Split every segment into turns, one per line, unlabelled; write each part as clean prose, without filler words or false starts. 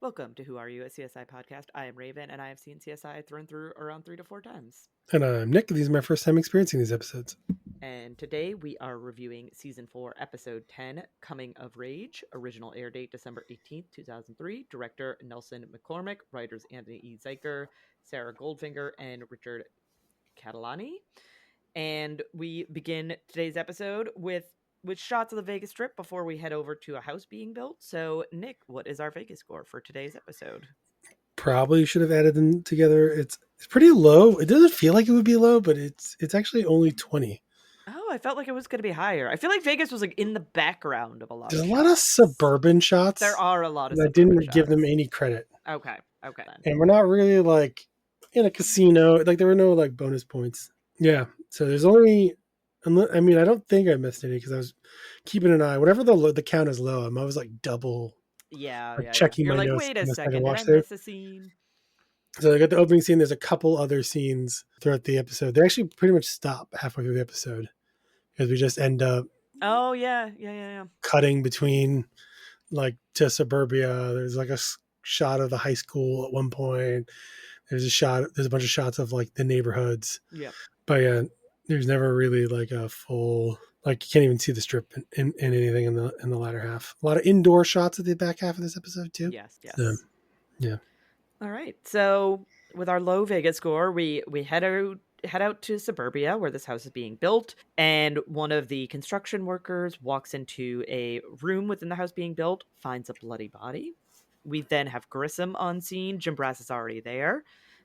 Welcome to Who Are You, a CSI podcast. I am Raven, and I have seen CSI thrown through around 3 to 4 times.
And I'm Nick. These are my first time experiencing these episodes.
And today we are reviewing Season 4, Episode 10, Coming of Rage. Original air date December 18th, 2003. Director Nelson McCormick. Writers Anthony E. Zeiker, Sarah Goldfinger, and Richard Catalani. And we begin today's episode with shots of the Vegas Strip before we head over to a house being built. So, Nick, what is our Vegas score for today's episode?
Probably should have added them together. It's pretty low. It doesn't feel like it would be low, but it's actually only 20.
Oh, I felt like it was going to be higher. I feel like Vegas was like in the background of a lot.
There's a lot of suburban shots.
There are a lot of.
I didn't give them any credit.
Okay. Then.
And we're not really like in a casino. Like there were no like bonus points. Yeah. So there's only. I mean, I don't think I missed any because I was keeping an eye. Whatever the count is low, I'm always like double.
Yeah.
Checking
You're
my
like,
notes.
wait a second, did I miss a scene?
So they got the opening scene. There's a couple other scenes throughout the episode. They actually pretty much stop halfway through the episode because we just end up.
Oh yeah.
Cutting between like to suburbia. There's like a shot of the high school at one point. There's a bunch of shots of like the neighborhoods.
Yeah.
But yeah, there's never really like a full, like you can't even see the strip in anything in the latter half. A lot of indoor shots at the back half of this episode too.
Yes.
So, yeah.
All right. So with our low Vegas score, we head out to suburbia where this house is being built, and one of the construction workers walks into a room within the house being built, finds a bloody body. We then have Grissom on scene. Jim Brass is already there.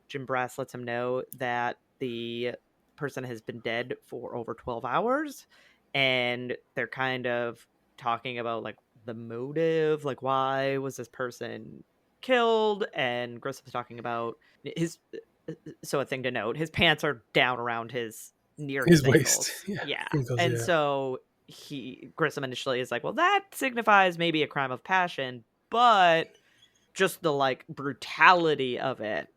Jim Brass lets him know that the person has been dead for over 12 hours, and they're kind of talking about like the motive, like why was this person killed, and Grissom's talking about his. So a thing to note, his pants are down around his
waist.
Yeah.
Ankles,
and so Grissom initially is like, well, that signifies maybe a crime of passion, but just the like brutality of it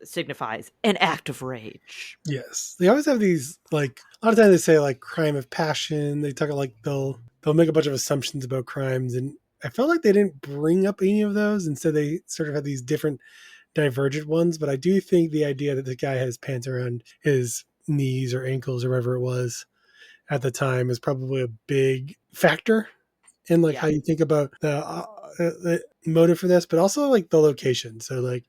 signifies an act of rage.
Yes. They always have these, like, a lot of times they say like crime of passion. They talk like they'll make a bunch of assumptions about crimes, and I felt like they didn't bring up any of those. Instead, they sort of had these different divergent ones. But I do think the idea that the guy has pants around his knees or ankles or whatever it was at the time is probably a big factor in like how you think about the motive for this, but also like the location. So like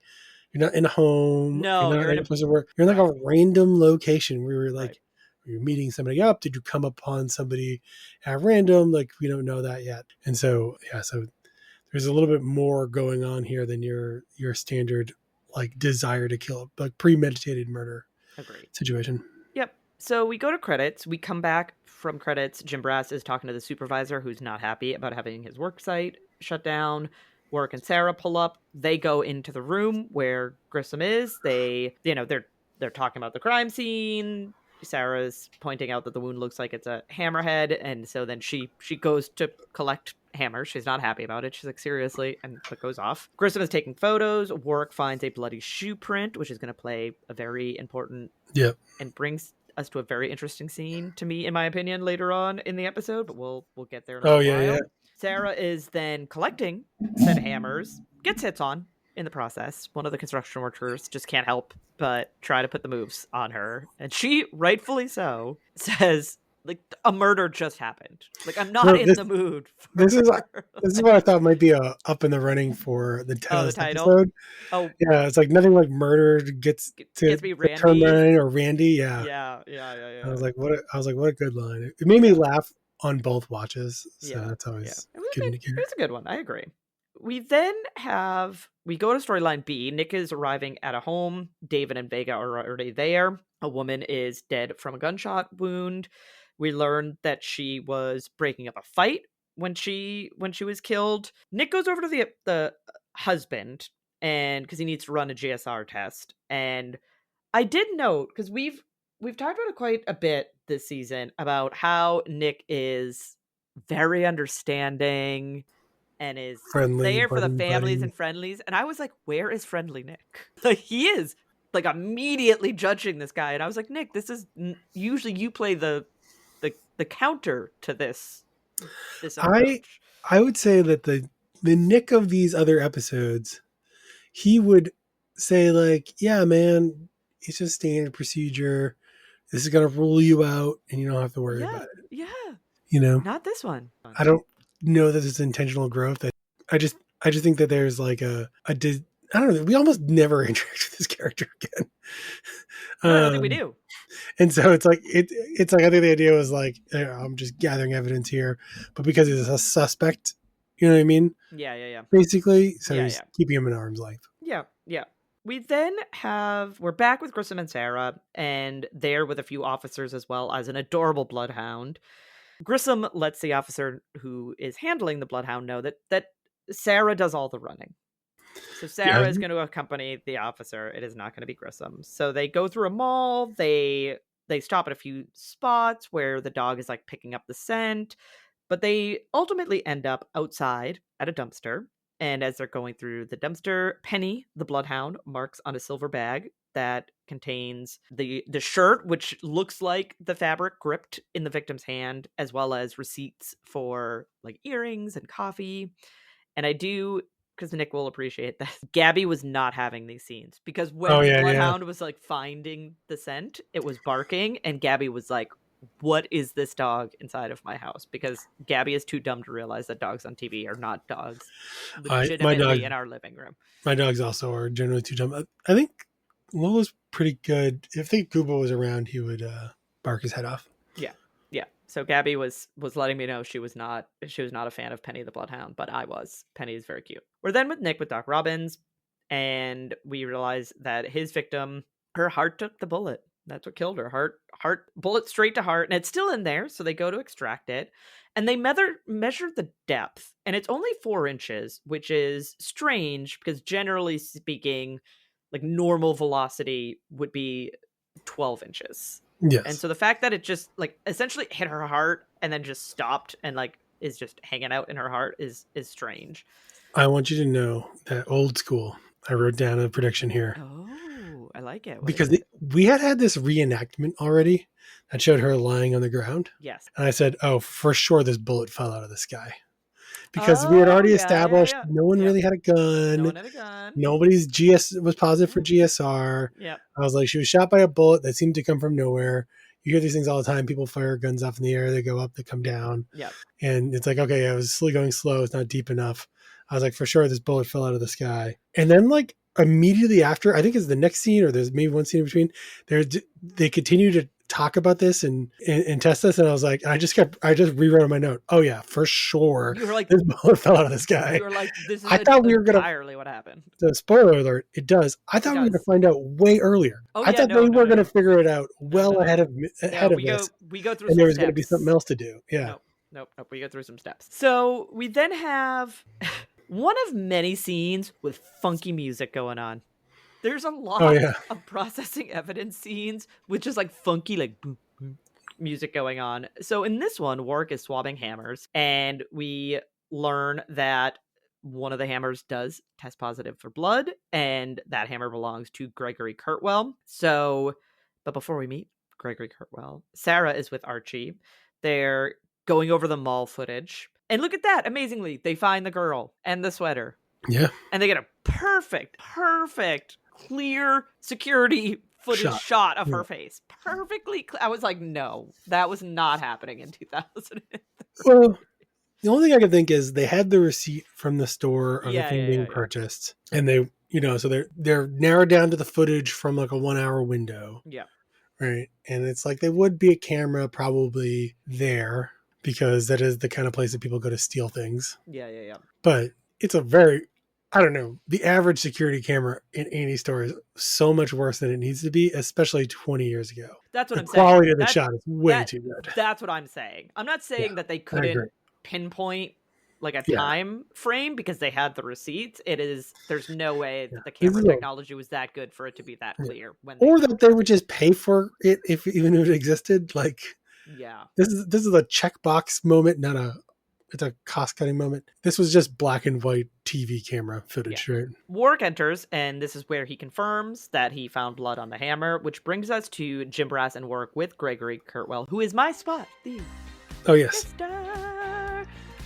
you're not in a home.
No,
you're in a place of work. You're in like a random location where you're like, you're meeting somebody up. Did you come upon somebody at random? Like, we don't know that yet. And so, yeah, so there's a little bit more going on here than your standard, like, desire to kill, like premeditated murder situation.
Yep. So we go to credits. We come back from credits. Jim Brass is talking to the supervisor who's not happy about having his work site shut down. Work and Sarah pull up. They go into the room where Grissom is. They're talking about the crime scene. Sarah's pointing out that the wound looks like it's a hammerhead, and so then she goes to collect hammers. She's not happy about it. She's like, seriously, and it goes off. Grissom is taking photos. Warwick finds a bloody shoe print, which is going to play a very important and brings us to a very interesting scene to me, in my opinion, later on in the episode, but we'll get there in a while.
Yeah.
Sarah is then collecting said hammers, gets hits on in the process. One of the construction workers just can't help but try to put the moves on her. And she, rightfully so, says, like, a murder just happened. Like, I'm not in the mood.
This is what I thought might be up in the running for the title episode.
Oh,
yeah, it's like nothing like murder gets to be Randy or Randy.
Yeah.
I was like, what a good line. It made me laugh on both watches. So that's always good indicator.
It's a good one. I agree. We then we go to storyline B. Nick is arriving at a home. David and Vega are already there. A woman is dead from a gunshot wound. We learned that she was breaking up a fight when she was killed. Nick goes over to the husband, and because he needs to run a GSR test. And I did note, because we've talked about it quite a bit this season, about how Nick is very understanding and is
friendly,
there for the families and friendlies. And I was like, where is friendly Nick? Like, he is like immediately judging this guy. And I was like, Nick, this is usually you play the counter to this approach.
I would say that the Nick of these other episodes he would say like, yeah, man, it's just standard procedure. This is going to rule you out and you don't have to worry about
Yeah,
it.
yeah.
You know,
Not this one.
I don't know that it's intentional growth. I just, I just think that there's like I don't know. We almost never interact with this character again.
No, I don't think we
Um,
do.
and so it's like I think the idea was like I'm just gathering evidence here, but because he's a suspect, you know what I mean?
Yeah, yeah, yeah.
Basically, so
Yeah,
he's
yeah.
keeping him in arm's length.
Yeah, yeah. We're back with Grissom and Sarah, and there with a few officers as well as an adorable bloodhound. Grissom lets the officer who is handling the bloodhound know that Sarah does all the running. So
Yeah,
Sarah is going to accompany the officer. It is not going to be Grissom. So they go through a mall. They stop at a few spots where the dog is like picking up the scent, but they ultimately end up outside at a dumpster. And as they're going through the dumpster, Penny, the bloodhound, marks on a silver bag that contains the shirt, which looks like the fabric gripped in the victim's hand, as well as receipts for like earrings and coffee. And I do, because Nick will appreciate that. Gabby was not having these scenes because
oh
when the
yeah, yeah.
bloodhound was like finding the scent, it was barking, and Gabby was like, "What is this dog inside of my house?" Because Gabby is too dumb to realize that dogs on TV are not dogs,
I my dog
legitimately in our living room.
my dogs also are generally too dumb. I think Lola's pretty good. If the Gooba was around, he would bark his head off.
Yeah, yeah. So Gabby was letting me know she was not a fan of Penny the Bloodhound, but I was. Penny is very cute. We're then with Nick with Doc Robbins, and we realize that his victim, her heart took the bullet. That's what killed her. Heart, bullet straight to heart, and it's still in there. So they go to extract it, and they measure the depth, and it's only 4 inches, which is strange because generally speaking, like normal velocity would be 12 inches. And
Yes.
so the fact that it just like essentially hit her heart and then just stopped and like is just hanging out in her heart is strange.
I want you to know that old school. I wrote down a prediction here
Oh, I like it. What is
because
it?
we had this reenactment already that showed her lying on the ground,
Yes.
and I said, "Oh, for sure, this bullet fell out of the sky," because we had
Oh,
already
yeah, yeah,
established
yeah.
no one
Yep.
really had a
No
gun.
one had a gun.
Nobody's GS was positive for
Yep.
GSR.
Yep.
I was like, she was shot by a bullet that seemed to come from nowhere. You hear these things all the time. People fire guns off in the air. They go up, they come down.
Yep.
And it's like, okay, I was going slow. It's not deep enough. I was like, for sure, this bullet fell out of the sky. And then, like, immediately after, I think it's the next scene, or there's maybe one scene in between, they continue to talk about this and test this. And I was like, I just rewrote on my note. Oh, yeah, for sure.
You were like,
This bullet fell out of the sky.
you were like, this is
I thought we were going to
entirely what happened.
the spoiler alert, it does. I thought we were going to
does.
find out way earlier.
Oh
I
yeah,
thought
no,
they
no,
were
no,
going to
no.
figure it out well
No, no,
ahead
no.
of
No,
this,
we go through
and
some
there was going to be
steps.
something else to do. Yeah.
Nope. We go through some steps. So we then have one of many scenes with funky music going on. There's a
Oh
lot
yeah.
of processing evidence scenes with just like funky, like boom, boom music going on. So in this one, Warwick is swabbing hammers, and we learn that one of the hammers does test positive for blood, and that hammer belongs to Gregory Kurtwell. So, but before we meet Gregory Kurtwell, Sarah is with Archie. They're going over the mall footage. And look at that. Amazingly, they find the girl and the sweater.
Yeah.
And they get a perfect, clear security footage shot of her face. Perfectly clear. I was like, no, that was not happening in 2000.
Well, the only thing I can think is they had the receipt from the store of the thing being
Yeah.
purchased, and they, so they're narrowed down to the footage from like a 1 hour window.
Yeah.
Right. And it's like there would be a camera probably there because that is the kind of place that people go to steal things.
Yeah.
But it's a very, I don't know, the average security camera in any store is so much worse than it needs to be, especially 20 years ago.
That's what
The
I'm saying.
quality of the shot is way too good.
That's what I'm saying. I'm not saying that they couldn't pinpoint like a time frame because they had the receipts. There's no way that the camera technology was that good for it to be that clear
or that they would just pay for it even if it existed. Like, this is a checkbox moment, it's a cost-cutting moment. This was just black and white TV camera footage, right?
Warwick enters, and this is where he confirms that he found blood on the hammer, which brings us to Jim Brass and Warwick with Gregory Kurtwell, who is my spot.
Oh, yes.
Sister.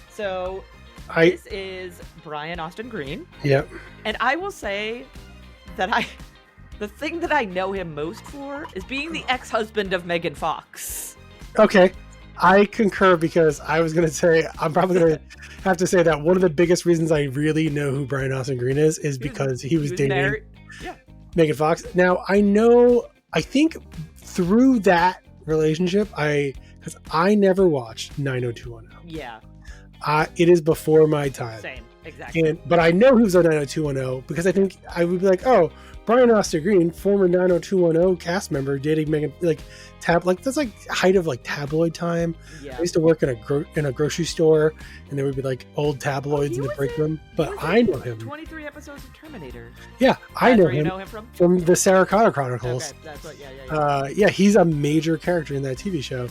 So
I
This is Brian Austin Green.
yeah.
And I will say that the thing that I know him most for is being the ex-husband of Megan Fox.
Okay. I concur because I was going to say, I'm probably going to have to say that one of the biggest reasons I really know who Brian Austin Green is because he was dating
married. Yeah.
Megan Fox. Now, I think through that relationship, because I never watched 90210.
Yeah.
It is before my time.
Same. Exactly.
But I know he was on 90210 because I think I would be like, oh, Brian Austin Green, former 90210 cast member, dating Megan, that's like height of like tabloid time.
Yeah.
I used to work in a grocery store, and there would be like old tabloids in the break room. But I know him.
23 episodes of Terminator.
Yeah, I know him.
You know him
from the Sarah Connor Chronicles.
Okay, that's what. Yeah.
Yeah, he's a major character in that TV show.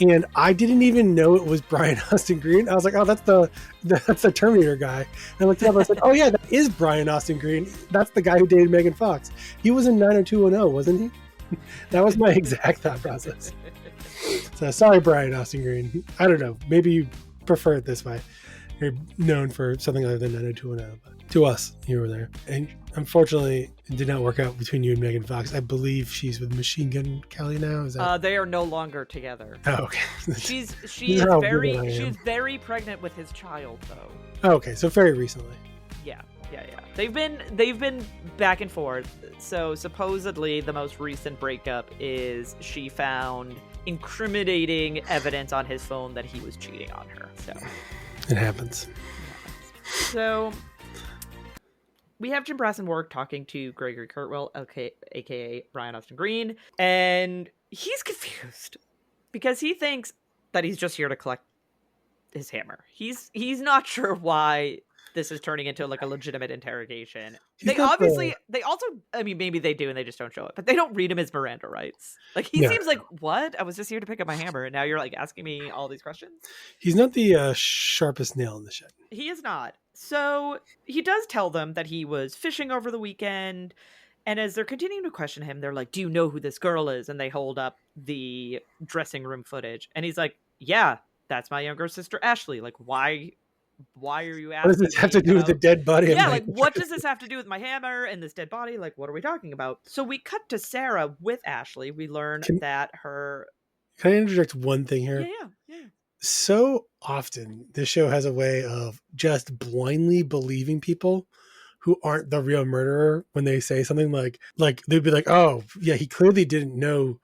And I didn't even know it was Brian Austin Green. I was like, oh, that's the Terminator guy. And I looked it up and I said, oh yeah, that is Brian Austin Green. That's the guy who dated Megan Fox. He was in 90210, wasn't he? That was my exact thought process. So sorry, Brian Austin Green. I don't know. Maybe you prefer it this way. You're known for something other than 90210. But to us, you were there. And unfortunately, it did not work out between you and Megan Fox. I believe she's with Machine Gun Kelly now. Is that?
They are no longer together.
Oh, okay.
she's very pregnant with his child though.
Oh, okay, so very recently.
Yeah. They've been back and forth. So supposedly the most recent breakup is she found incriminating evidence on his phone that he was cheating on her. So
it happens.
So we have Jim Brassenwork talking to Gregory Kurtwell, aka Brian Austin Green, and he's confused because he thinks that he's just here to collect his hammer. He's not sure why this is turning into like a legitimate interrogation. They also, I mean, maybe they do and they just don't show it, but they don't read him as Miranda rights. Like he seems like, what? I was just here to pick up my hammer, and now you're like asking me all these questions.
He's not the sharpest nail in the shed.
He is not. So he does tell them that he was fishing over the weekend. And as they're continuing to question him, they're like, do you know who this girl is? And they hold up the dressing room footage. And he's like, yeah, that's my younger sister, Ashley. Like, why are you asking?
What does this have to do with the dead body?
Yeah, like, what does this have to do with my hammer and this dead body? Like, what are we talking about? So we cut to Sarah with Ashley. We learn that her...
Can I interject one thing here?
Yeah.
So often, this show has a way of just blindly believing people who aren't the real murderer when they say something like they'd be like, oh, yeah, he clearly didn't know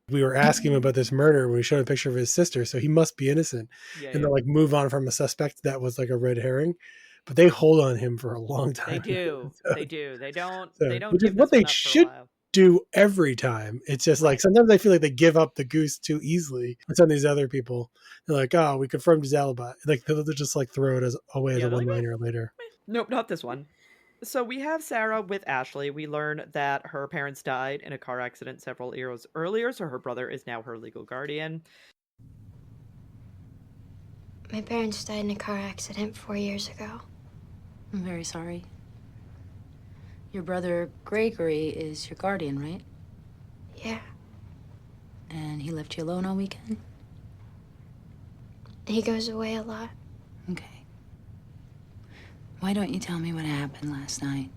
we were asking him about this murder when we showed a picture of his sister, so he must be innocent. They'll like move on from a suspect that was like a red herring, but they hold on him for a long time.
They do. They do. They don't.
Which is what they should do every time. It's just like sometimes I feel like they give up the goose too easily. And some of these other people, they're like, oh, we confirmed his alibi. Like they'll just like throw it away as a one-liner later.
Nope, not this one. So we have Sarah with Ashley. We learn that her parents died in a car accident several years earlier, so her brother is now her legal guardian.
My parents died in a car accident 4 years ago.
I'm very sorry. Your brother Gregory is your guardian, right?
Yeah.
And he left you alone all weekend?
He goes away a lot.
Okay. Why don't you tell me what happened last night?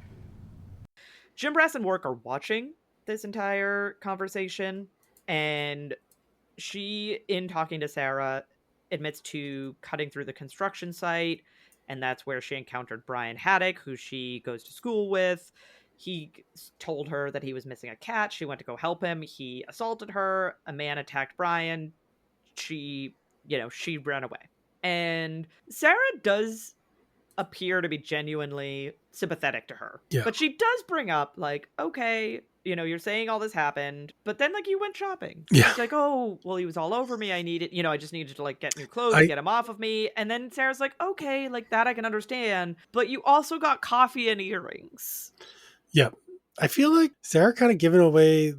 Jim Brass and Work are watching this entire conversation, and she, in talking to Sarah, admits to cutting through the construction site, and that's where she encountered Brian Haddock, who she goes to school with. He told her that he was missing a cat. She went to go help him. He assaulted her. A man attacked Brian. She ran away. And Sarah does appear to be genuinely sympathetic to her. Yeah. But she does bring up, like, okay, you're saying all this happened, but then, like, you went shopping. Yeah. She's like, oh, well, he was all over me. I just needed to, like, get new clothes and get him off of me. And then Sarah's like, okay, like, that I can understand. But you also got coffee and earrings.
Yeah. I feel like Sarah kind of giving away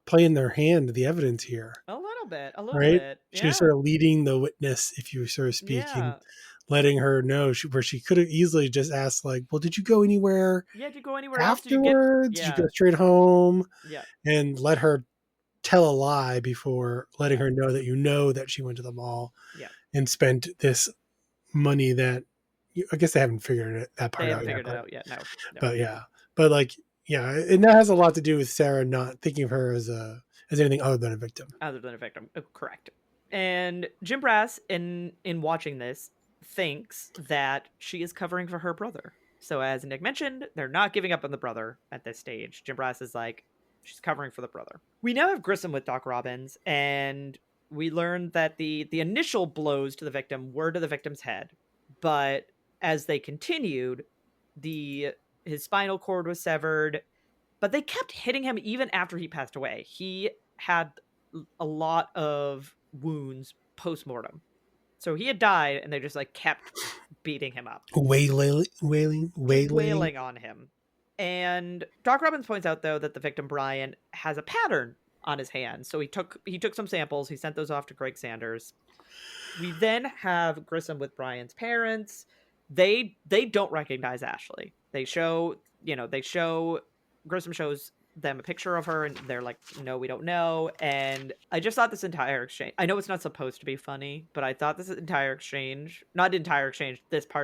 playing their hand, the evidence here.
A little bit. Yeah.
She was sort of leading the witness, if you sort of speak, and letting her know where she could have easily just asked, like, well, did you go anywhere?
Yeah, did you go anywhere
afterwards? Did you go straight home?
Yeah.
And let her tell a lie before letting her know that that she went to the mall and spent this money that I guess they haven't figured that
They
part
haven't
out yet.
figured it out yet. No.
But yeah, but like yeah, and that has a lot to do with Sarah not thinking of her as anything other than a victim.
Other than a victim. Correct. And Jim Brass, in watching this, thinks that she is covering for her brother. So as Nick mentioned, they're not giving up on the brother at this stage. Jim Brass is like, she's covering for the brother. We now have Grissom with Doc Robbins, and we learned that the initial blows to the victim were to the victim's head, but as they continued, his spinal cord was severed, but they kept hitting him even after he passed away. He had a lot of wounds post-mortem. So he had died, and they just like kept beating him up.
Wailing
On him. And Doc Robbins points out, though, that the victim, Brian, has a pattern on his hand. So he took some samples. He sent those off to Greg Sanders. We then have Grissom with Brian's parents. They don't recognize Ashley. Grissom shows them a picture of her, and they're like, no, we don't know. And I just thought this entire exchange, I know it's not supposed to be funny, but I thought this part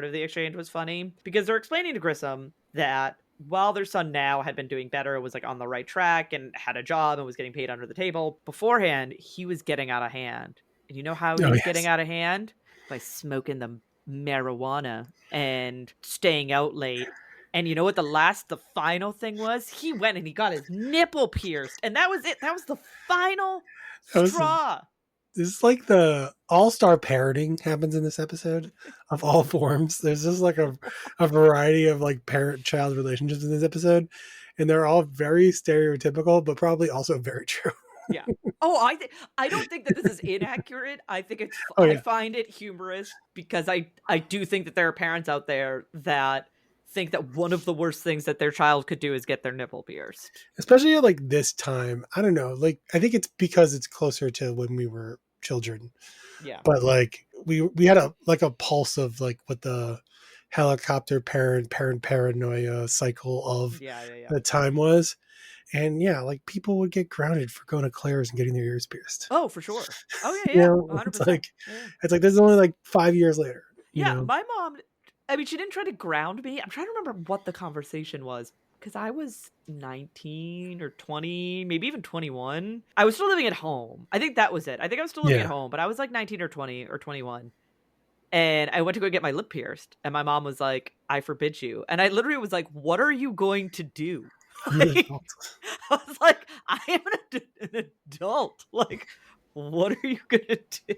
of the exchange was funny, because they're explaining to Grissom that while their son now had been doing better, was like on the right track and had a job and was getting paid under the table, beforehand he was getting out of hand. And you know how he was getting out of hand? By smoking the marijuana and staying out late. And you know what the final thing was? He went and he got his nipple pierced. And that was it. That was the final straw.
This is like the all-star parroting happens in this episode of all forms. There's just like a variety of like parent-child relationships in this episode. And they're all very stereotypical, but probably also very true.
Yeah. Oh, I don't think that this is inaccurate. I think it's I find it humorous, because I do think that there are parents out there that think that one of the worst things that their child could do is get their nipple pierced.
Especially at like this time. I don't know. Like, I think it's because it's closer to when we were children.
Yeah.
But like we had a pulse of like what the helicopter parent paranoia cycle of the time was. And yeah, like people would get grounded for going to Claire's and getting their ears pierced.
Oh, for sure. Oh yeah, 100%.
It's like this is only like 5 years later. You know?
My mom, I mean, she didn't try to ground me. I'm trying to remember what the conversation was, because I was 19 or 20, maybe even 21. I was still living at home. I think that was it. I think I was still living at home, but I was like 19 or 20 or 21. And I went to go get my lip pierced. And my mom was like, I forbid you. And I literally was like, what are you going to do? Like, I was like, I am an adult. Like, what are you going to do?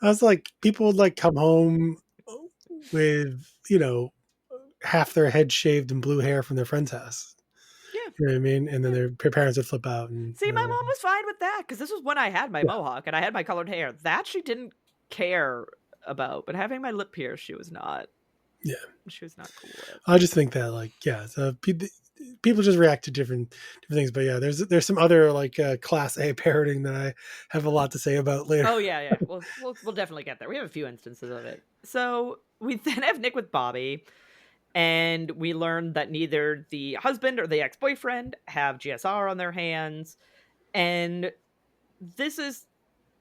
I was like, people would like come home with, you know, half their head shaved and blue hair from their friend's house.
Yeah.
You know what I mean? And then their parents would flip out. And
see, my mom was fine with that, because this was when I had my mohawk and I had my colored hair. That she didn't care about, but having my lip pierced, she was not.
Yeah.
She was not cool with.
I just think that, like, yeah, so people just react to different things. But yeah, there's some other like class A parroting that I have a lot to say about later.
Oh yeah. We'll definitely get there. We have a few instances of it. So we then have Nick with Bobby, and we learn that neither the husband or the ex-boyfriend have GSR on their hands, and this is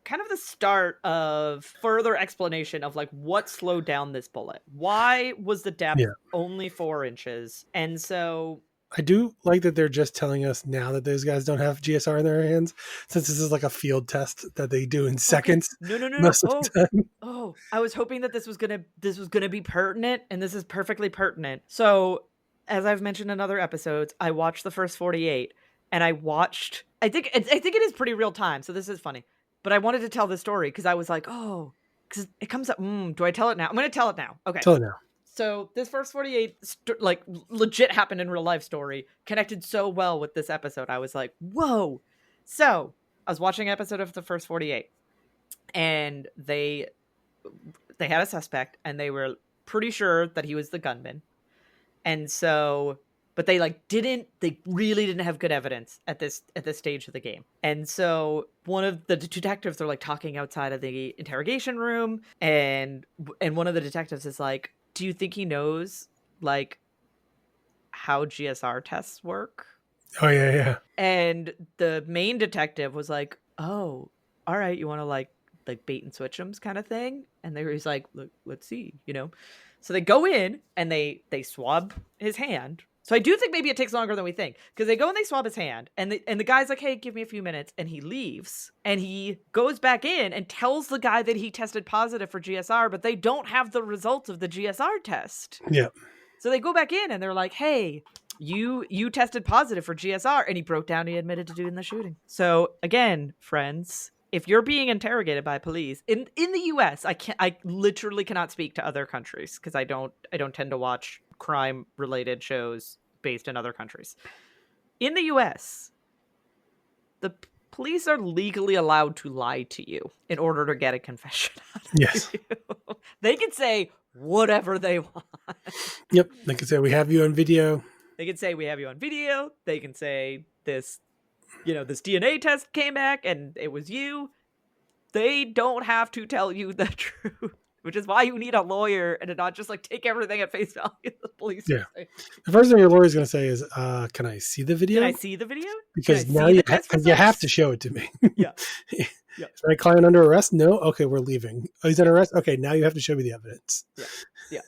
kind of the start of further explanation of like what slowed down this bullet. Why was the depth only 4 inches? And so
I do like that they're just telling us now that those guys don't have GSR in their hands, since this is like a field test that they do in seconds.
No. Oh, I was hoping that this was gonna be pertinent, and this is perfectly pertinent. So, as I've mentioned in other episodes, I watched the first 48, and I think it is pretty real time, so this is funny. But I wanted to tell this story because I was like, oh, because it comes up. Do I tell it now? I'm going to tell it now. Okay.
Tell it now.
So this first 48, like legit happened in real life story, connected so well with this episode. I was like, whoa. So I was watching an episode of the first 48, and they had a suspect, and they were pretty sure that he was the gunman. And so, but they really didn't have good evidence at this stage of the game. And so one of the detectives are like talking outside of the interrogation room, and one of the detectives is like, do you think he knows like how GSR tests work?
Oh yeah.
And the main detective was like, oh, all right, you want to like like bait and switch 'ems kind of thing. And he's like, look, let's see, So they go in and they swab his hand. So I do think maybe it takes longer than we think, because they go and they swab his hand, and the guy's like, hey, give me a few minutes, and he leaves, and he goes back in and tells the guy that he tested positive for GSR, but they don't have the results of the GSR test.
Yeah.
So they go back in and they're like, hey, you tested positive for GSR, and he broke down, he admitted to doing the shooting. So again, friends, if you're being interrogated by police in the US, I literally cannot speak to other countries, because I don't tend to watch crime related shows based in other countries. In the US, the police are legally allowed to lie to you in order to get a confession out of
Yes.
you. They can say whatever they want.
Yep. They can say, we have you on video.
They can say we have you on video. They can say this DNA test came back and it was you. They don't have to tell you the truth, which is why you need a lawyer and to not just like take everything at face value. The police.
Yeah. The first thing your lawyer's going to say is, can I see the video?
Can I see the video?
Because now you have to show it to me.
Yeah.
Yeah. Is my client under arrest? No? Okay, we're leaving. Oh, he's under arrest? Okay, now you have to show me the evidence.
Yeah. Yeah.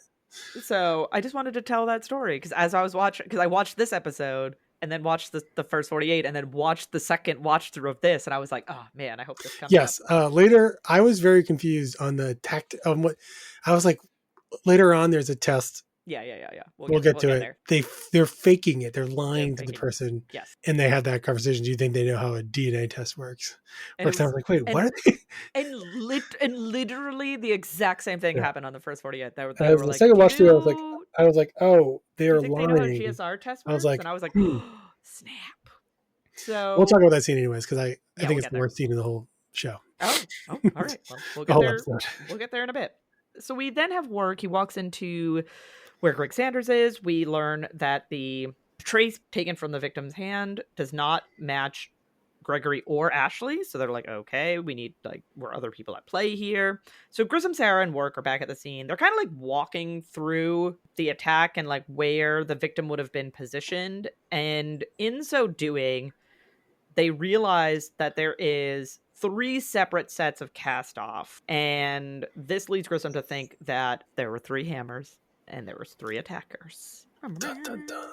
So I just wanted to tell that story, because as I was watching, because I watched this episode and then watched the first 48 and then watched the second watch through of this, and I was like, oh man, I hope this comes up.
Later I was very confused on the what I was like, later on there's a test.
Yeah.
We'll get to it. They're faking it. They're lying to the person.
Yes.
And they have that conversation. Do you think they know how a DNA test works? I was like, wait, what are they?
And literally the exact same thing happened on the first 48. They were
the
like,
second watch through, I was like, oh, they're lying.
They know how a GSR test works? And I was like, snap. So
we'll talk about that scene anyways, because I think it's the worst scene in the whole show.
Oh, all right. Well, we'll get there. We'll get there in a bit. So we then have work. He walks into where Greg Sanders is. We learn that the trace taken from the victim's hand does not match Gregory or Ashley. So they're like, okay, we need, we're other people at play here. So Grissom, Sarah, and Work are back at the scene. They're kind of walking through the attack and where the victim would have been positioned. And in so doing, they realize that there is 3 separate sets of cast off. And this leads Grissom to think that there were 3 hammers and there was 3 attackers.
Dun, dun, dun.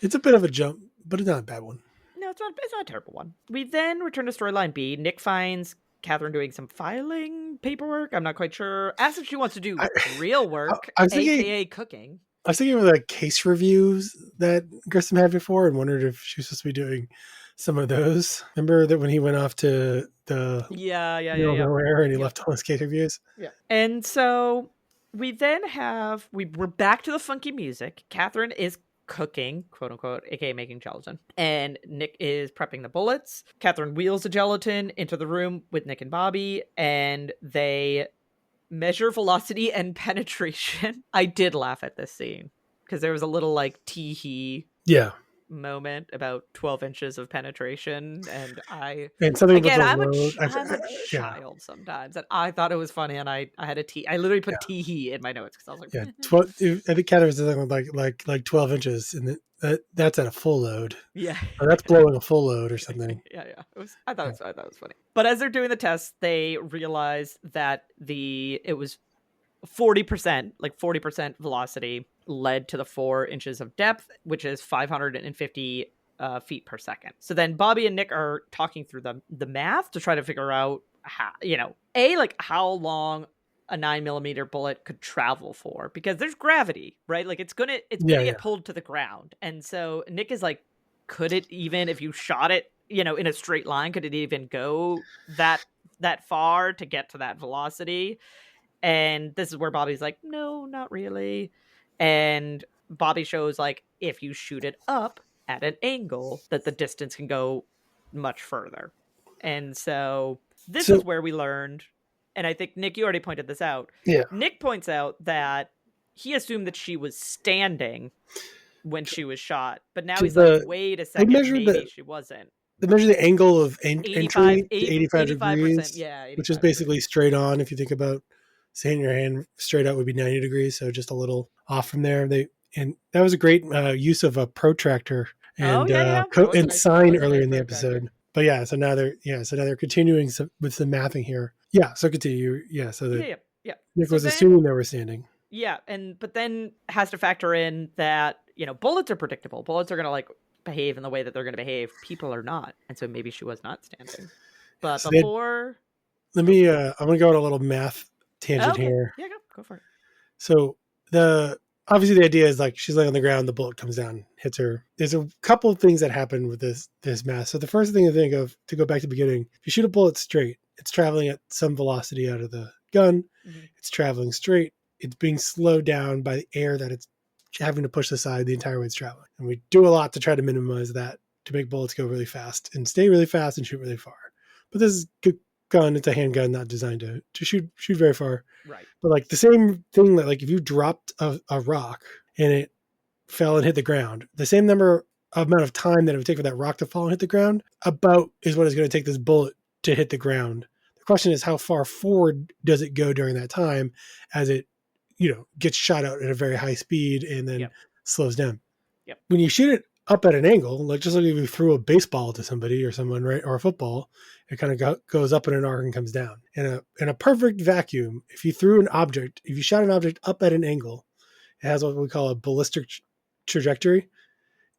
It's a bit of a jump, but it's not a bad one.
No, it's not a terrible one. We then return to storyline B. Nick finds Catherine doing some filing paperwork. I'm not quite sure. Asks if she wants to do real work, aka cooking.
I was thinking of the case reviews that Grissom had before and wondered if she was supposed to be doing some of those. Remember that when he went off to the nowhere and he left all his case reviews?
Yeah. And so we then we're back to the funky music. Catherine is cooking, quote unquote, aka making gelatin, and Nick is prepping the bullets. Catherine wheels the gelatin into the room with Nick and Bobby, and they measure velocity and penetration. I did laugh at this scene because there was a little tee-hee moment about 12 inches of penetration, and something again, I'm a child sometimes, and I thought it was funny, and I had I literally put tee-hee in my notes because I was like,
12, I think Catherine said like 12 inches, and that's at a full load.
Yeah,
or that's blowing a full load or something.
Yeah. I thought it was funny. But as they're doing the test, they realize that it was 40% velocity led to the 4 inches of depth, which is 550 feet per second. So then Bobby and Nick are talking through the math to try to figure out how, how long a 9mm bullet could travel for, because there's gravity, right? It's gonna get pulled to the ground. And so Nick is like, could it even, if you shot it, in a straight line, could it even go that far to get to that velocity? And this is where Bobby's like, no, not really. And Bobby shows if you shoot it up at an angle, that the distance can go much further. And so this is where we learned, and I think, Nick, you already pointed this out.
Yeah.
Nick points out that he assumed that she was standing when she was shot, but now he's like, wait a second, maybe she wasn't.
They measure the angle of entry to 85 degrees, which is basically
degrees.
Straight on. If you think about saying your hand straight out would be 90 degrees, so just a little off from there. And that was a great use of a protractor and sign earlier in the episode. But so now they're continuing with some mathing here. Yeah, so continue. Yeah, so
Yeah,
that
yeah, yeah.
Nick
So
was
then,
assuming they were standing.
yeah, but then has to factor in that, bullets are predictable. Bullets are going to like behave in the way that they're going to behave. People are not. And so maybe she was not standing.
Yeah,
But
so they
before.
let
Oh,
me I'm gonna go on a little math tangent
okay.
here.
Yeah, go for it.
So the obviously the idea is like she's laying on the ground, the bullet comes down, hits her. There's a couple of things that happen with this math. So the first thing to think of, to go back to the beginning, if you shoot a bullet straight, it's traveling at some velocity out of the gun.
Mm-hmm.
It's traveling straight. It's being slowed down by the air that it's having to push aside the entire way it's traveling. And we do a lot to try to minimize that, to make bullets go really fast and stay really fast and shoot really far. But this is a gun. It's a handgun, not designed to shoot very far.
Right.
But like the same thing that like if you dropped a rock and it fell and hit the ground, the same amount of time that it would take for that rock to fall and hit the ground about is what it's going to take this bullet to hit the ground. The question is, how far forward does it go during that time as it, gets shot out at a very high speed and then slows down.
Yep.
When you shoot it up at an angle, like just like if you threw a baseball to somebody or someone, right, or a football, it kind of goes up in an arc and comes down. In a perfect vacuum, if you shot an object up at an angle, it has what we call a ballistic trajectory.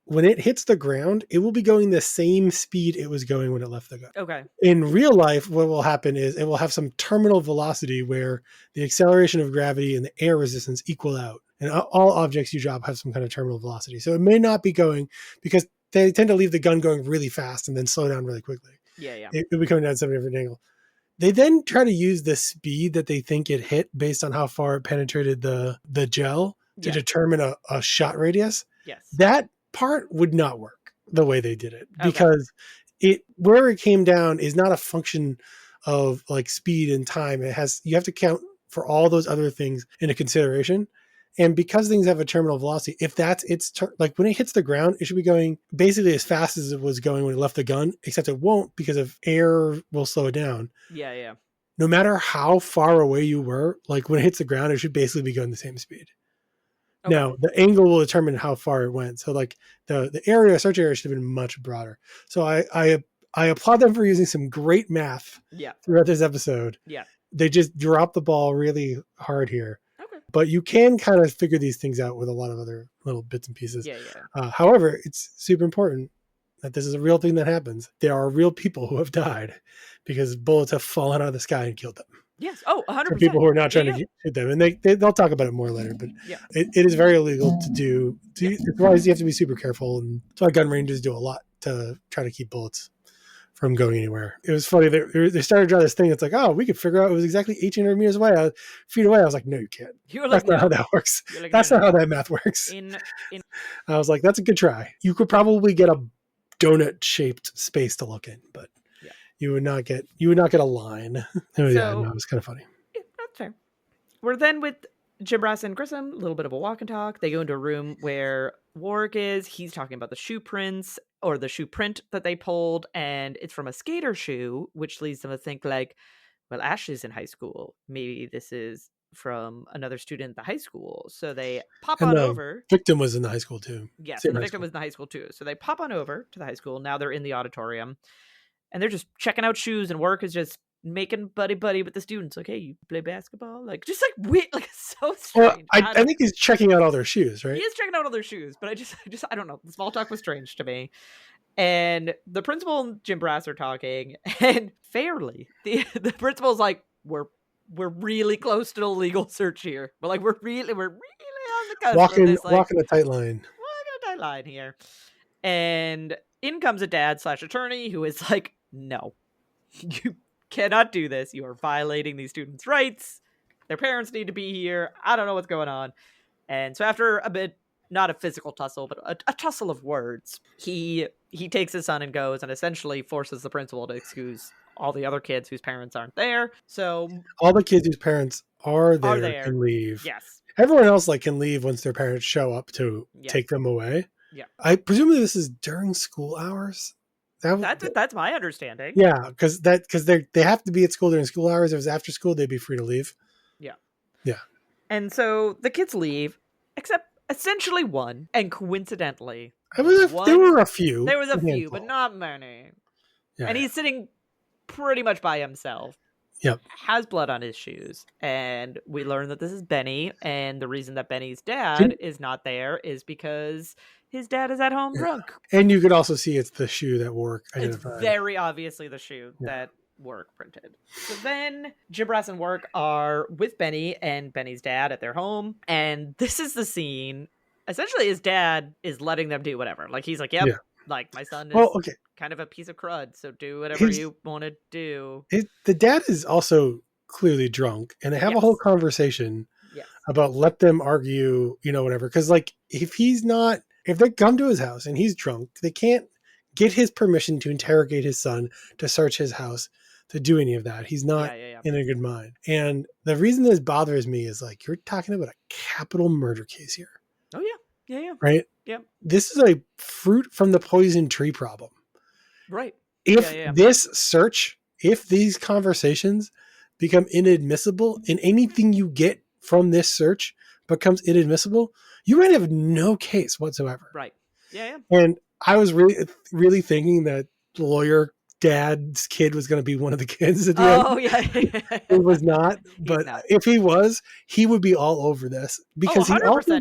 When it hits the ground, it will be going the same speed it was going when it left the gun.
Okay.
In real life, what will happen is it will have some terminal velocity where the acceleration of gravity and the air resistance equal out. And all objects you drop have some kind of terminal velocity. So it may not be going, because they tend to leave the gun going really fast and then slow down really quickly.
Yeah.
It'll be coming down some different angle. They then try to use the speed that they think it hit based on how far it penetrated the gel to determine a shot radius.
Yes.
That part would not work the way they did it, because where it came down is not a function of like speed and time. You have to count for all those other things into consideration. And because things have a terminal velocity, if that's like when it hits the ground, it should be going basically as fast as it was going when it left the gun, except it won't, because of air will slow it down.
Yeah.
No matter how far away you were, like when it hits the ground, it should basically be going the same speed. Okay. Now, the angle will determine how far it went. So like the search area should have been much broader. So I applaud them for using some great math throughout this episode.
Yeah.
They just dropped the ball really hard here.
Okay.
But you can kind of figure these things out with a lot of other little bits and pieces.
Yeah.
However, it's super important that this is a real thing that happens. There are real people who have died because bullets have fallen out of the sky and killed them.
Yes. Oh, 100%.
For people who are not trying to shoot them. And they'll talk about it more later. But it is very illegal to do. That's why you have to be super careful. And that's why gun ranges do a lot to try to keep bullets from going anywhere. It was funny. They started to draw this thing. It's like, oh, we could figure out it was exactly 1,800 meters away, feet away. I was like, no, you can't. That's not how that works. That's not how that math works. I was like, that's a good try. You could probably get a donut-shaped space to look in, but you would not get a line. It was kind of funny.
Yeah, that's fair. We're then with Jim Brass and Grissom, a little bit of a walk and talk. They go into a room where Warwick is. He's talking about the shoe prints, or the shoe print that they pulled, and it's from a skater shoe, which leads them to think like, well, Ashley's in high school. Maybe this is from another student at the high school. So they pop on over.
Victim was in the high school too.
Yes, and the victim was in the high school too. So they pop on over to the high school. Now they're in the auditorium, and they're just checking out shoes, and Warwick is just making buddy with the students. Like, hey, you play basketball? Like, just like weird, like so strange.
Well, I think he's checking out all their shoes, right?
He is checking out all their shoes, but I don't know. The small talk was strange to me. And the principal and Jim Brass are talking, and fairly, the principal's like, we're really close to the legal search here. But like, we're really on the cusp of this, like,
walking a tight line.
Walking a tight line here. And in comes a dad/attorney who is like, no, you cannot do this. You are violating these students' rights. Their parents need to be here. I don't know what's going on. And so after a bit, not a physical tussle, but a tussle of words, he takes his son and goes and essentially forces the principal to excuse all the other kids whose parents aren't there. So
all the kids whose parents are there can leave.
Yes.
Everyone else can leave once their parents show up to take them away.
Yeah.
I presumably this is during school hours.
That's my understanding.
Yeah, because they have to be at school during school hours. If it was after school, they'd be free to leave. Yeah.
And so the kids leave, except essentially one, and coincidentally,
there were a few.
There was a few, but not many. Yeah. And he's sitting pretty much by himself.
Yep.
has blood on his shoes. And we learn that this is Benny. And the reason that Benny's dad
Didn't-
is not there is because his dad is at home drunk.
And you could also see it's the shoe that Work
It's
identified.
very obviously the shoe that Work printed. So then Jim Brass and Work are with Benny and Benny's dad at their home. And this is the scene. Essentially, his dad is letting them do whatever. Like, he's like, yep,
Yeah.
like, my son is
Well, okay.
kind of a piece of crud, so do whatever
His-
you want to do.
The dad is also clearly drunk, and they have a whole conversation
Yes.
about let them argue, whatever. Because, like, if they come to his house and he's drunk, they can't get his permission to interrogate his son, to search his house, to do any of that. He's not in a good mind. And the reason this bothers me is, like, you're talking about a capital murder case here.
Oh, yeah. Yeah.
Right?
Yeah.
This is a fruit from the poison tree problem.
Right.
If these conversations become inadmissible and anything you get from this search becomes inadmissible, you might have no case whatsoever.
Right. Yeah.
And I was really, really thinking that the lawyer dad's kid was going to be one of the kids at the end.
Oh, yeah.
It was not. But
not.
if he was, he would be all over this because he also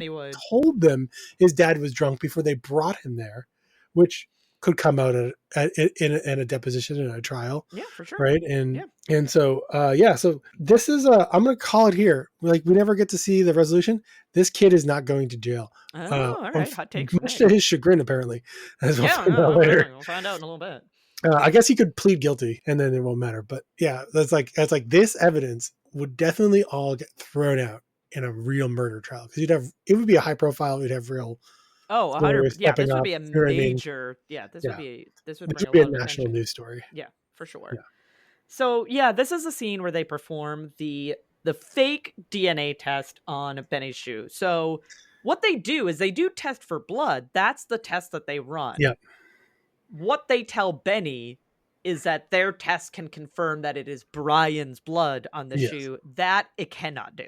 told them his dad was drunk before they brought him there, which could come out in a deposition in a trial.
Yeah, for sure.
Right. And so, so this is I'm going to call it here. Like, we never get to see the resolution. This kid is not going to jail.
All right. Hot take.
Much to his chagrin, apparently. As we'll find out later.
We'll find out in a little bit.
I guess he could plead guilty and then it won't matter. But yeah, that's like this evidence would definitely all get thrown out in a real murder trial, because it would be a high profile. You'd have real.
Oh, 100. Yeah, this would be a major. Yeah, this would be
a national news story.
Yeah, for sure.
Yeah.
So yeah, this is a scene where they perform the fake DNA test on Benny's shoe. So what they do is they do test for blood. That's the test that they run.
Yeah.
What they tell Benny is that their test can confirm that it is Brian's blood on the shoe. That it cannot do.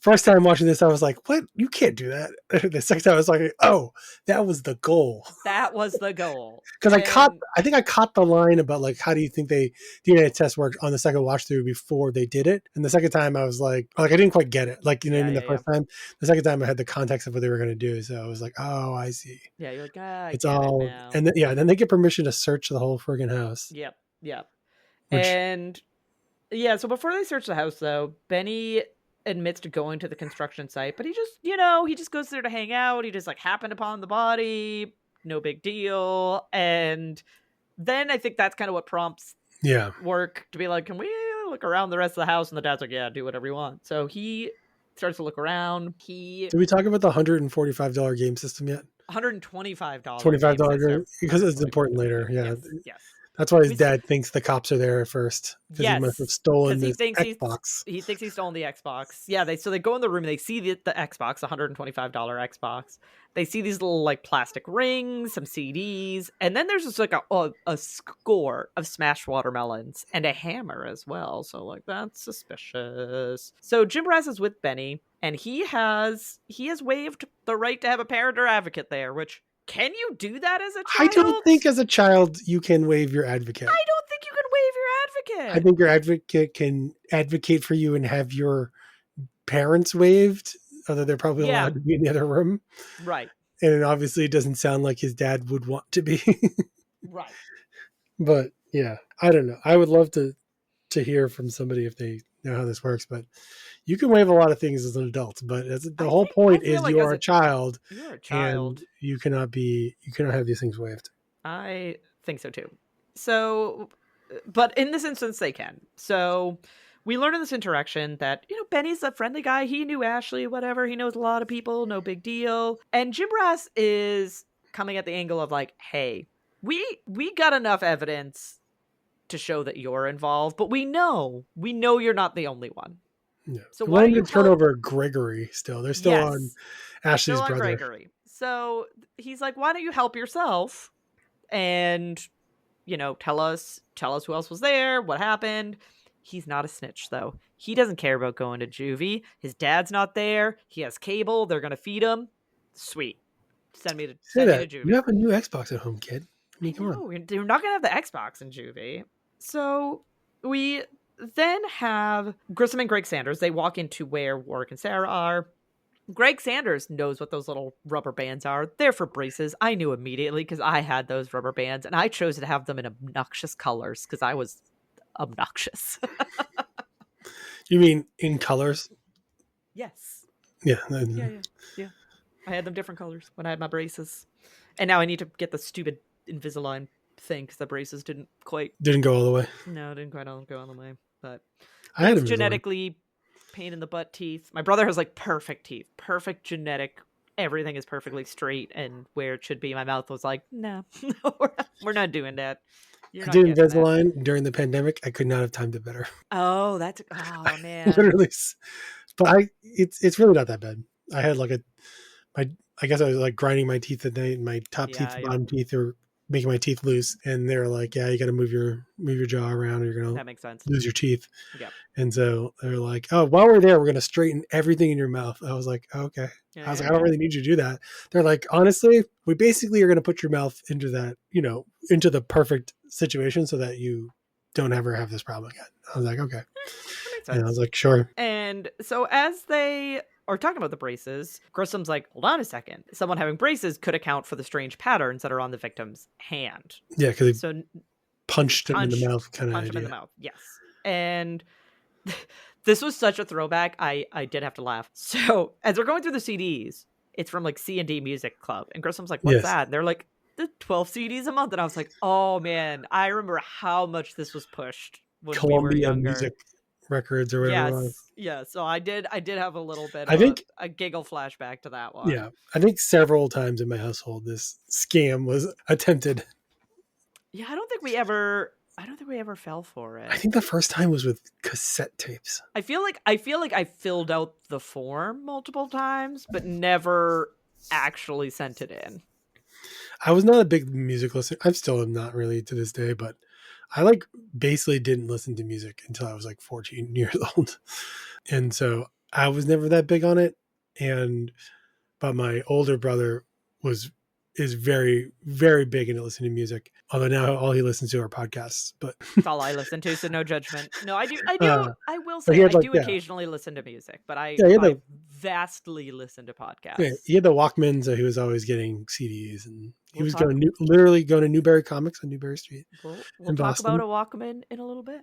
First time watching this, I was like, what? You can't do that. The second time I was like, oh, that was the goal.
That was the goal.
Because I think I caught the line about, like, how do you think DNA test worked on the second watch through before they did it. And the second time I was like I didn't quite get it. Like, what I mean? The first time, the second time I had the context of what they were going to do. So I was like, oh, I see.
Yeah. You're like,
it's all, it now. And then they get permission to search the whole friggin' house.
Yep. And yeah, so before they search the house, though, Benny admits to going to the construction site, but he just goes there to hang out. He just, like, happened upon the body, no big deal. And then I think that's kind of what prompts Work to be like, can we look around the rest of the house? And the dad's like, yeah, do whatever you want. So he starts to look around. Did
we talk about the $145 game system yet?
$125.
$25 because it's important later. Yeah.
Yes.
That's why his dad thinks the cops are there at first. Because he must have stolen his Xbox.
He thinks he's stolen the Xbox. Yeah, so they go in the room and they see the Xbox, $125 Xbox. They see these little, like, plastic rings, some CDs, and then there's just, like, a score of smashed watermelons and a hammer as well. So, like, that's suspicious. So Jim Brass is with Benny, and he has waived the right to have a parent or advocate there, which... Can you do that as a child?
I don't think as a child you can waive your advocate.
I don't think you can waive your advocate.
I think your advocate can advocate for you and have your parents waived, although they're probably allowed to be in the other room.
Right.
And obviously it doesn't sound like his dad would want to be.
Right.
But yeah, I don't know. I would love to hear from somebody if they know how this works, but you can waive a lot of things as an adult, but the whole point is like you are a child.
You're a child.
And you cannot have these things waived.
I think so too. So, but in this instance, they can. So we learn in this interaction that, Benny's a friendly guy. He knew Ashley, whatever. He knows a lot of people, no big deal. And Jim Brass is coming at the angle of, like, hey, we got enough evidence to show that you're involved, but we know you're not the only one.
Yeah. So why don't you turn over Gregory still? They're still on Ashley's brother.
Gregory. So he's like, why don't you help yourself and, tell us who else was there, what happened. He's not a snitch, though. He doesn't care about going to juvie. His dad's not there. He has cable. They're going to feed him. Sweet. Send me to juvie.
You have a new Xbox at home, kid. I mean, come on.
You're not going to have the Xbox in juvie. So we then have Grissom and Greg Sanders. They walk into where Warwick and Sarah are. Greg Sanders knows what those little rubber bands are. They're for braces. I knew immediately because I had those rubber bands, and I chose to have them in obnoxious colors because I was obnoxious.
You mean in colors?
Yes.
Yeah.
Yeah. I had them different colors when I had my braces. And now I need to get the stupid Invisalign thing because the braces didn't quite...
Didn't go all the way.
No, didn't quite all go all the way. But
I had
it's
Invisalign.
genetically pain in the butt teeth. My brother has like perfect teeth. Perfect genetic. Everything is perfectly straight and where it should be. My mouth was like, no, we're not doing that.
I did Invisalign during the pandemic. I could not have timed it better.
Oh, oh man.
Literally. But it's really not that bad. I had like I guess I was like grinding my teeth at night, and my top teeth and bottom teeth are making my teeth loose. And they're like, yeah, you got to move your jaw around, or you're gonna
that makes sense.
lose your teeth.
Yeah.
And so they're like, oh, while we're there, we're gonna straighten everything in your mouth. I was like, oh, okay. I was like, I don't really need you to do that. They're like, honestly, we basically are gonna put your mouth into that, into the perfect situation so that you don't ever have this problem again. I was like, okay. And I was like, sure.
And so as they are talking about the braces, Grissom's like, hold on a second. Someone having braces could account for the strange patterns that are on the victim's hand.
Yeah, because they punched him in the mouth kind of idea.
Punch him in the mouth, yes. And this was such a throwback. I did have to laugh. So as they're going through the CDs, it's from like C&D Music Club. And Grissom's like, what's that? And they're like, the 12 CDs a month. And I was like, oh man, I remember how much this was pushed when we were younger.
Music Records or whatever.
Yes. So I did have a little bit of a giggle flashback to that one.
Yeah. I think several times in my household this scam was attempted.
Yeah, I don't think we ever fell for it.
I think the first time was with cassette tapes.
I feel like I filled out the form multiple times, but never actually sent it in.
I was not a big music listener. I still am not really to this day, but I basically didn't listen to music until I was 14 years old. And so I was never that big on it. But my older brother is very, very big into listening to music. Although now all he listens to are podcasts, but
that's all I listen to. So no judgment. No, I do. I will say I do occasionally listen to music, but I vastly listen to podcasts.
Yeah, he had the Walkman, so he was always getting CDs, and he was literally going to Newberry Comics on Newberry Street.
We'll talk about a Walkman in a little bit.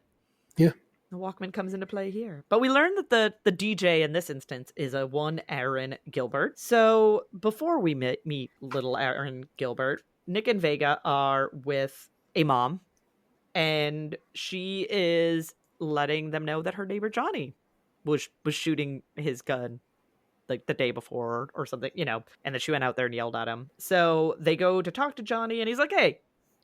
Yeah.
The Walkman comes into play here. But we learned that the DJ in this instance is a one Aaron Gilbert. So before we meet little Aaron Gilbert, Nick and Vega are with a mom, and she is letting them know that her neighbor Johnny was shooting his gun the day before or something, and that she went out there and yelled at him. So they go to talk to Johnny, and he's like, hey,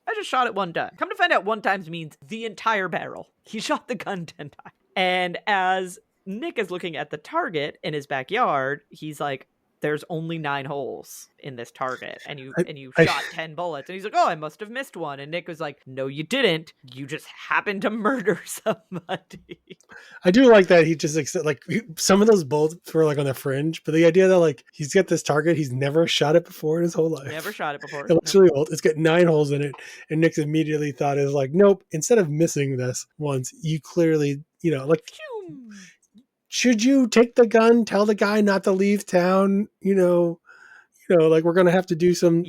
I just shot it one time. Come to find out, one times means the entire barrel. He shot the gun 10 times. And as Nick is looking at the target in his backyard, he's like, there's only 9 holes in this target, and you shot 10 bullets. And he's like, oh, I must have missed one. And Nick was like, no, you didn't. You just happened to murder somebody.
I do like that he just some of those bullets were on the fringe, but the idea that he's got this target, he's never shot it before in his whole life.
Never shot it before.
It's really old. It's got 9 holes in it, and Nick's immediately thought is nope. Instead of missing this once, you clearly should you take the gun, tell the guy not to leave town, we're going to have to do some,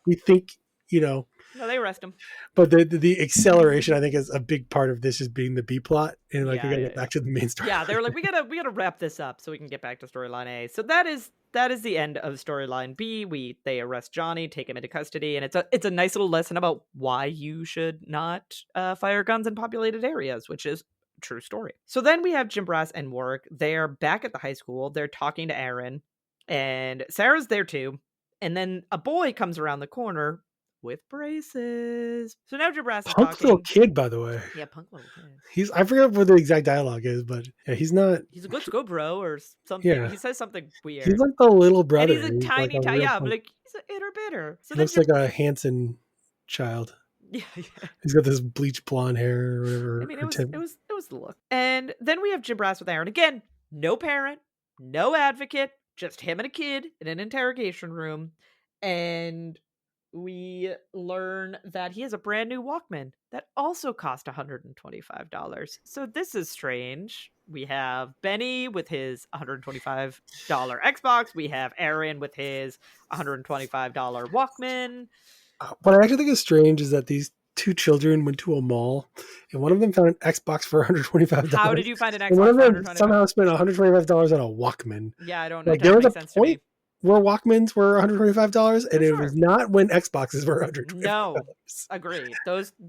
we think,
No, they arrest him.
But the acceleration, I think, is a big part of this, is being the B plot. And we got to get back to the main story.
Yeah, they were like, we gotta wrap this up so we can get back to storyline A. So that is the end of storyline B. They arrest Johnny, take him into custody, and it's a nice little lesson about why you should not fire guns in populated areas, which is true story. So then we have Jim Brass and Warwick. They're back at the high school. They're talking to Aaron, and Sarah's there too. And then a boy comes around the corner with braces. So now Jim Brass is
punk
talking.
Little kid, by the way.
Yeah, punk little kid.
I forget what the exact dialogue is, but yeah, he's not.
He's like, let's go, bro, or something. Yeah. He says something weird.
He's like the little brother.
And he's a tiny, yeah, but he's an itter bitter.
So he looks like a Hanson child.
Yeah.
He's got this bleach blonde hair or whatever.
I mean, it was the look. And then we have Jim Brass with Aaron. Again, no parent, no advocate, just him and a kid in an interrogation room. And we learn that he has a brand new Walkman that also cost $125. So this is strange. We have Benny with his $125 Xbox. We have Aaron with his $125 Walkman.
What I actually think is strange is that these two children went to a mall, and one of them found an Xbox for $125,
How did you find an
and one
Xbox
of
for
them
125?
somehow spent $125 on a Walkman.
Yeah, I don't know. It
Like there
doesn't
was
make
a
sense to
point
me.
where Walkmans were $125, and
For
it
sure.
was not when Xboxes were $125.
No, agreed.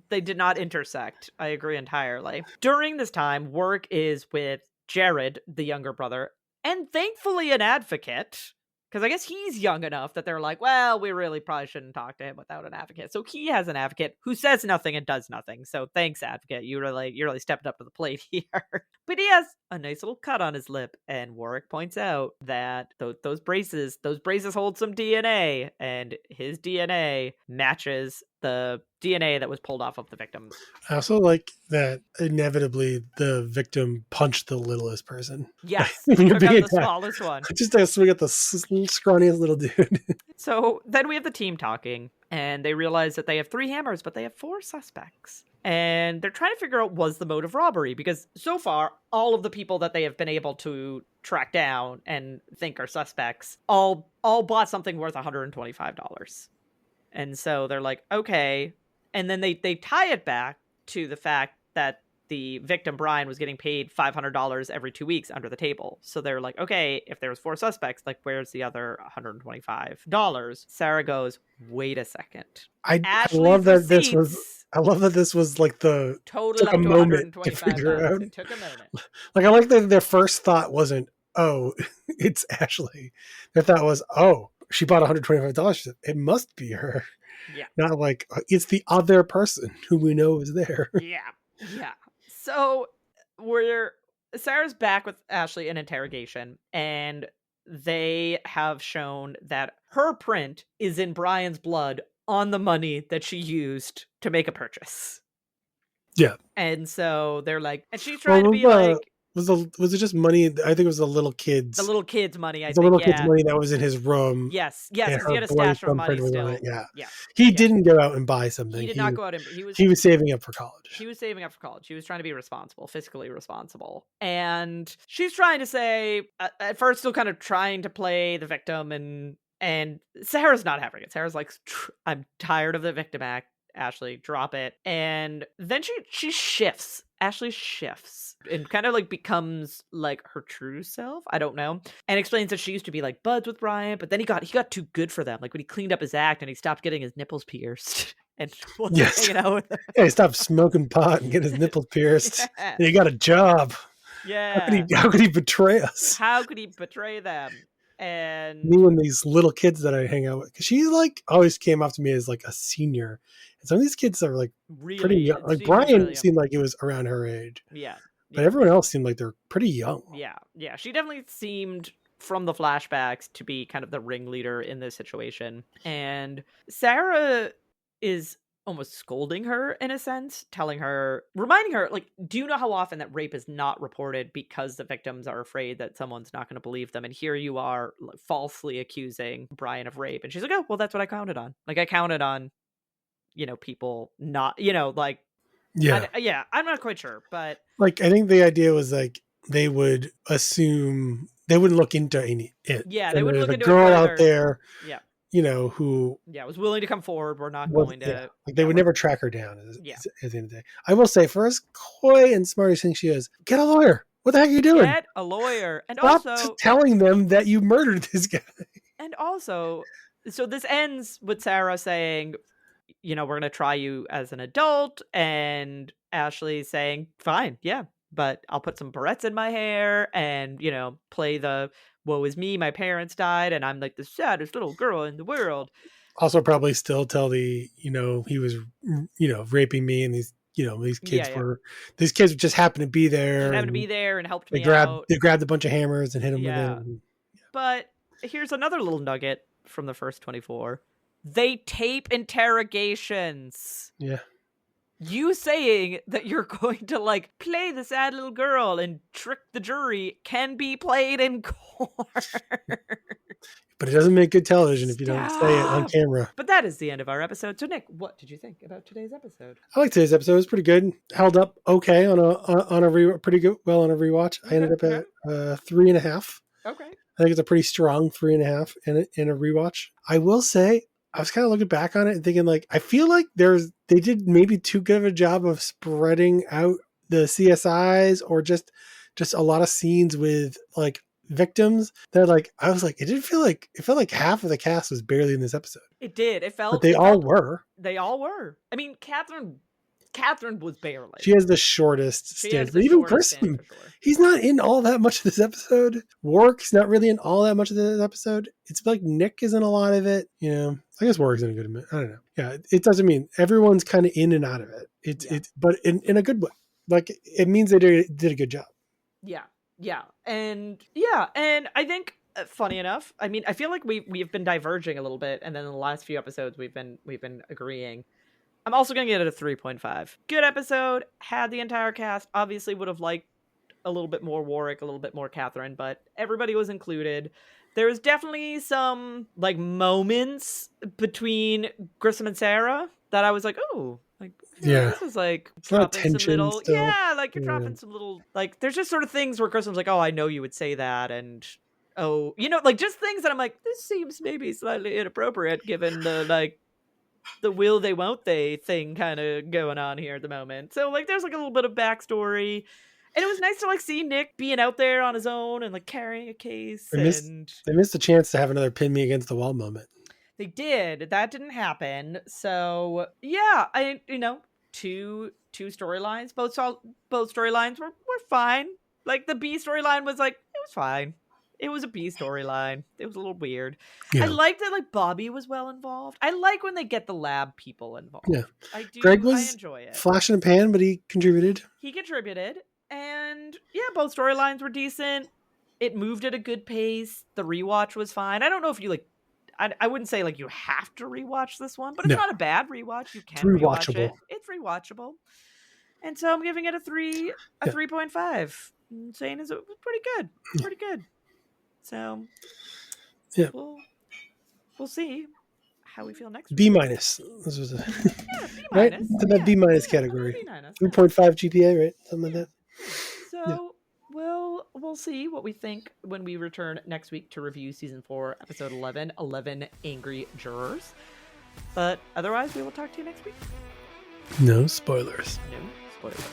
They did not intersect. I agree entirely. During this time, work is with Jared, the younger brother, and thankfully an advocate. Because I guess he's young enough that they're like, well, we really probably shouldn't talk to him without an advocate. So he has an advocate who says nothing and does nothing. So thanks, advocate. You really stepped up to the plate here. But he has a nice little cut on his lip, and Warwick points out that those braces hold some DNA, and his DNA matches the DNA that was pulled off of the victim.
I also like that inevitably the victim punched the littlest person.
Yes,
When you're
took
being
out the
attacked.
smallest one.
Just a swing at the scrawniest little dude.
So then we have the team talking, and they realize that they have 3 hammers, but they have 4 suspects. And they're trying to figure out was the mode of robbery, because so far, all of the people that they have been able to track down and think are suspects all bought something worth $125. And so they're like, okay. And then they tie it back to the fact that the victim, Brian, was getting paid $500 every 2 weeks under the table. So they're like, okay, if there's 4 suspects, like, where's the other $125? Sarah goes, wait a second.
I
Ashley's
love that
receipts
I love that this was like the
total
took
up
a
to
moment to figure
$125.
out.
It took a moment.
Like I like that their first thought wasn't, oh, it's Ashley. Their thought was, oh, she bought $125. It must be her.
Yeah.
Not like it's the other person who we know is there.
Yeah. So Sarah's back with Ashley in interrogation, and they have shown that her print is in Brian's blood on the money that she used to make a purchase.
Yeah.
And so they're like, and she's trying to be like,
was it just money? I think it was the little kids.
The little kids' money, I think.
The little kids' money that was in his room.
Yes, because he had a
her
stash of money
thumbprint was on
still.
it, yeah.
Yeah.
He didn't go out and buy something.
He did not go out and
he was saving up for college.
He was saving up for college. He was trying to be responsible, fiscally responsible. And she's trying to say, at first still kind of trying to play the victim, and Sarah's not having it. Sarah's like, I'm tired of the victim act. Ashley, drop it. And then she shifts. Ashley shifts and kind of like becomes like her true self. I don't know. And explains that she used to be like buds with Brian, but then he got too good for them. Like when he cleaned up his act and he stopped getting his nipples pierced and wasn't hanging out with them.
Yeah, he stopped smoking pot and getting his nipples pierced.
Yeah.
And he got a job.
Yeah.
How could he betray us?
How could he betray them? And
me and these little kids that I hang out with, because she like always came off to me as like a senior, and some of these kids are like
really
pretty young. Like Brian seemed like he was around her age, but everyone else seemed like they're pretty young.
Yeah, she definitely seemed from the flashbacks to be kind of the ringleader in this situation. And Sarah is almost scolding her in a sense, reminding her, like, do you know how often that rape is not reported because the victims are afraid that someone's not going to believe them? And here you are falsely accusing Brian of rape. And she's like, oh, well, that's what I counted on. Like, I counted on, people not, like, I'm not quite sure, but
like, I think the idea was like, they would assume they wouldn't look into it.
Yeah, they wouldn't look into
a girl
it
out there.
Yeah.
Who
was willing to come forward. We're not going to.
Yeah. Like they would never track her down at the end of the day. I will say, for as coy and smart as thing she is, get a lawyer. What the heck are you doing?
Get a lawyer. And
stop
also
telling them that you murdered this guy.
And also, so this ends with Sarah saying, we're going to try you as an adult. And Ashley saying, fine, yeah, but I'll put some barrettes in my hair and, play the woe is me, my parents died, and I'm like the saddest little girl in the world.
Also probably still tell he was, raping me, and these, these kids these kids just happened to be there.
And helped me out.
They grabbed a bunch of hammers and hit him with it.
But here's another little nugget from the first 24. They tape interrogations.
Yeah.
You saying that you're going to like play the sad little girl and trick the jury can be played in court.
but it doesn't make good television if you don't say it on
Stop.
camera.
But that is the end of our episode. So Nick, what did you think about today's episode?
I like today's episode. It was pretty good. Held up okay on a pretty good on a rewatch. I ended up at 3.5.
Okay.
I think it's a pretty strong 3.5 in a rewatch. I will say, I was kind of looking back on it and thinking, like, I feel like they did maybe too good of a job of spreading out the CSIs, or just a lot of scenes with like victims that, like, I was like, it felt like half of the cast was barely in this episode.
It did. It felt.
But they all were.
They all were. I mean, Catherine was barely.
She has the shortest stint. But even Grissom, he's not in all that much of this episode. Warwick's not really in all that much of this episode. It's like Nick is in a lot of it. You know, I guess Warwick's in a good amount. I don't know. Yeah, it doesn't mean everyone's kind of in and out of it. It's but in a good way. Like, it means they did a good job.
Yeah, and I think, funny enough, I mean, I feel like we've been diverging a little bit, and then in the last few episodes we've been agreeing. I'm also gonna get it a 3.5. Good episode. Had the entire cast. Obviously, would have liked a little bit more Warwick, a little bit more Catherine, but everybody was included. There was definitely some like moments between Grissom and Sarah that I was like, oh, like, this is like dropping some little, like you're dropping some little, like, there's just sort of things where Grissom's like, oh, I know you would say that, and oh, you know, like, just things that I'm like, this seems maybe slightly inappropriate given the like the will they won't they thing kind of going on here at the moment. So like, there's like a little bit of backstory. And it was nice to like see Nick being out there on his own and like carrying a case. They
missed the chance to have another pin me against the wall moment.
They did. That didn't happen. So yeah, two storylines. Both storylines were fine. Like, the B storyline was like, it was fine. It was a B storyline. It was a little weird. Yeah. I liked that like Bobby was well involved. I like when they get the lab people involved.
Yeah,
I do.
Greg was
I enjoy it.
Flash in a pan, but he contributed.
And yeah, both storylines were decent. It moved at a good pace. The rewatch was fine. I don't know if you like, I wouldn't say like you have to rewatch this one, but it's not a bad rewatch. You can rewatch it. It's rewatchable. And so I'm giving it a 3.5. I'm saying it was pretty good. Pretty good. So
yeah,
we'll see how we feel next week.
B-. This was a
B-.
Right? To that B- category. 3.5 GPA, right? Something like that.
So we'll see what we think when we return next week to review season 4, episode 11 Angry Jurors. But otherwise, we will talk to you next week.
No spoilers.
No spoilers.